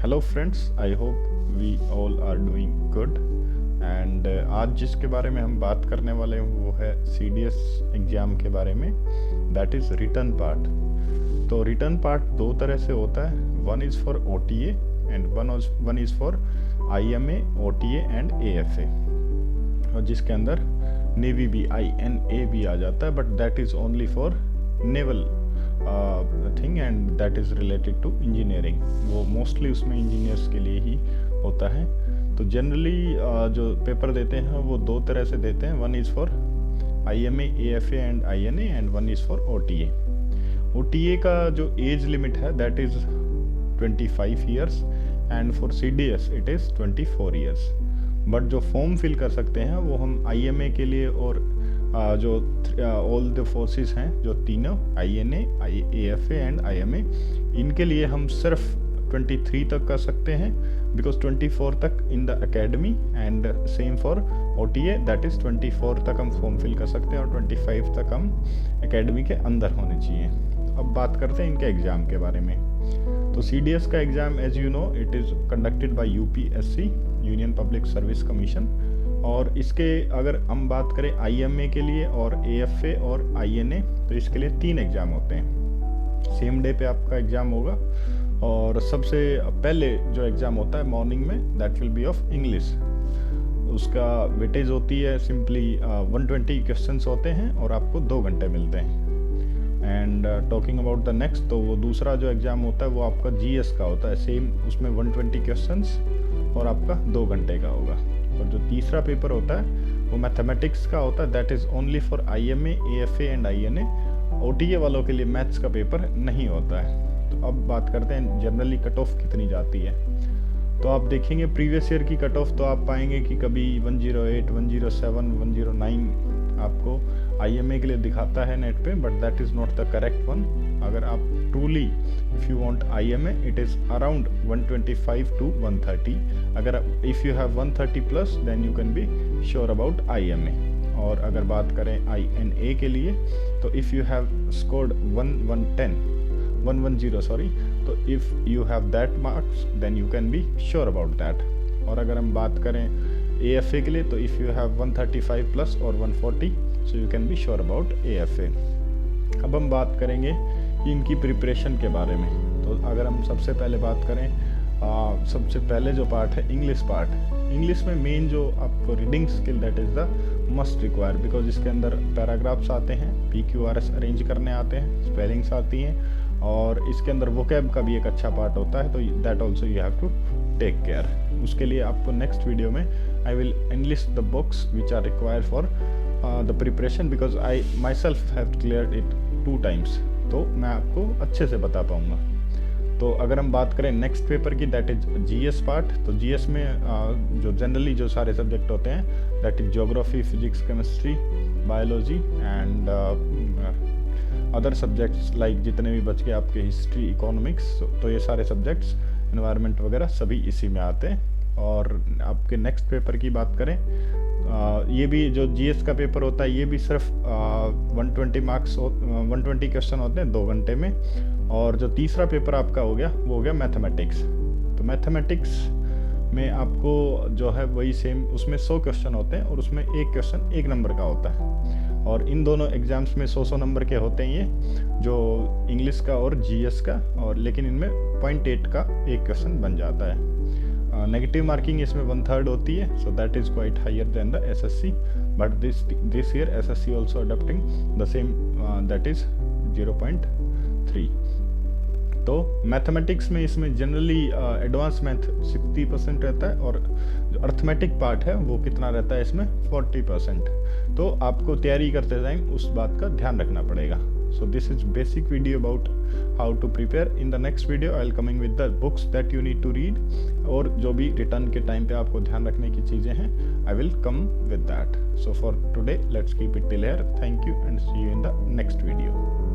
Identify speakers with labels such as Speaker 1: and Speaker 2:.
Speaker 1: Hello friends, I hope we all are doing good. And आज जिसके बारे में हम बात करने वाले हैं वो है CDS एग्ज़ाम के बारे में, दैट इज़ रिटर्न पार्ट। तो रिटर्न पार्ट दो तरह से होता है, one is for OTA and one is for IMA, OTA and AFA, और जिसके अंदर नेवी भी INA भी आ जाता है, but that is only for naval thing and that is related to engineering. वो मोस्टली उसमें इंजीनियर्स के लिए ही होता है। तो जनरली जो पेपर देते हैं वो दो तरह से देते हैं, one is for IMA, AFA and INA and one is for OTA। OTA का जो एज लिमिट है that is 25 years and for CDS it is 24 years. But जो फॉर्म फिल कर सकते हैं वो हम IMA के लिए और जो ऑल द फोर्सेस हैं जो तीनों INA, AFA एंड IMA, इनके लिए हम सिर्फ 23 तक कर सकते हैं, बिकॉज 24 तक in the academy and same for OTA, that is 24 तक हम फॉर्म फिल कर सकते हैं और 25 तक हम एकेडमी के अंदर होने चाहिए। तो अब बात करते हैं इनके एग्ज़ाम के बारे में। तो CDS का exam as you know it is conducted by UPSC, Union Public Service Commission. और इसके अगर हम बात करें IMA के लिए और AFA और INA, तो इसके लिए 3 एग्ज़ाम होते हैं। सेम डे पे आपका एग्ज़ाम होगा, और सबसे पहले जो एग्ज़ाम होता है मॉर्निंग में that will be of English. उसका वेटेज होती है सिंपली 120 क्वेश्चंस होते हैं और आपको 2 घंटे मिलते हैं। And talking about the next, तो वो दूसरा जो एग्ज़ाम होता है वो आपका GS का होता है, सेम उसमें 120 क्वेश्चंस और आपका 2 घंटे का होगा। और जो तीसरा पेपर होता है वो मैथमेटिक्स का होता है, that is only for IMA, AFA and INA। OTA वालों के लिए मैथ्स का पेपर नहीं होता है। तो अब बात करते हैं जनरली कट ऑफ कितनी जाती है। तो आप देखेंगे प्रीवियस ईयर की कट ऑफ, तो आप पाएंगे कि कभी 108, 107, 109 आपको IMA के लिए दिखाता है नेट पे, but that is not the correct one. अगर आप truly if you want IMA it is around 125 to 130। अगर if you have 130 plus then you can be sure about IMA। और अगर बात करें INA के लिए, तो if you have scored 110 sorry, तो if you have that marks then you can be sure about that. और अगर हम बात करें AFA के लिए, तो इफ़ यू हैव 135 प्लस और 140 so you can be sure about AFA। अब हम बात करेंगे कि इनकी प्रिपरेशन के बारे में। तो अगर हम सबसे पहले बात करें, सबसे पहले जो पार्ट है इंग्लिश पार्ट। इंग्लिश में मेन जो आपको reading skill that is the must require, because इसके अंदर पैराग्राफ्स आते हैं, PQRS अरेंज करने आते हैं, स्पेलिंग्स आती हैं, और इसके अंदर वोकैब का भी एक अच्छा पार्ट होता है, तो that also you have to take care. उसके लिए आपको नेक्स्ट वीडियो में I will enlist the books which are required for the preparation, because I myself have cleared it 2 times, तो मैं आपको अच्छे से बता पाऊँगा। तो अगर हम बात करें नेक्स्ट पेपर की, दैट इज़ GS पार्ट। तो GS में जो जनरली जो सारे सब्जेक्ट होते हैं that is geography, physics, chemistry, biology and other subjects like जितने भी बच गए आपके हिस्ट्री, इकोनॉमिक्स, तो ये सारे सब्जेक्ट्स, एनवायरनमेंट वगैरह सभी इसी में आते हैं। और आपके नेक्स्ट पेपर की बात करें, ये भी जो GS का पेपर होता है ये भी सिर्फ 120 क्वेश्चन होते हैं 2 घंटे में। और जो तीसरा पेपर आपका हो गया वो हो गया मैथमेटिक्स। तो मैथमेटिक्स में आपको जो है वही सेम, उसमें 100 क्वेश्चन होते हैं और उसमें एक क्वेश्चन 1 नंबर का होता है। और इन दोनों एग्जाम्स में 100 नंबर के होते हैं ये, जो इंग्लिश का और GS का, और लेकिन इनमें 0.8 का एक क्वेश्चन बन जाता है। नेगेटिव मार्किंग इसमें 1/3 होती है, so that is quite higher than the SSC, but this year SSC also adopting the same, that is 0.3। तो मैथमेटिक्स में इसमें जनरली एडवांस मैथ 60% रहता है, और जो अर्थमेटिक पार्ट है वो कितना रहता है इसमें 40%। तो आपको तैयारी करते टाइम उस बात का ध्यान रखना पड़ेगा। So this is basic video about how to prepare. In the next video I'll coming with the books that you need to read, और जो भी रिटर्न के टाइम पे आपको ध्यान रखने की चीज़ें हैं I will come with that. So for today let's keep it till here. Thank you and see you in the next video.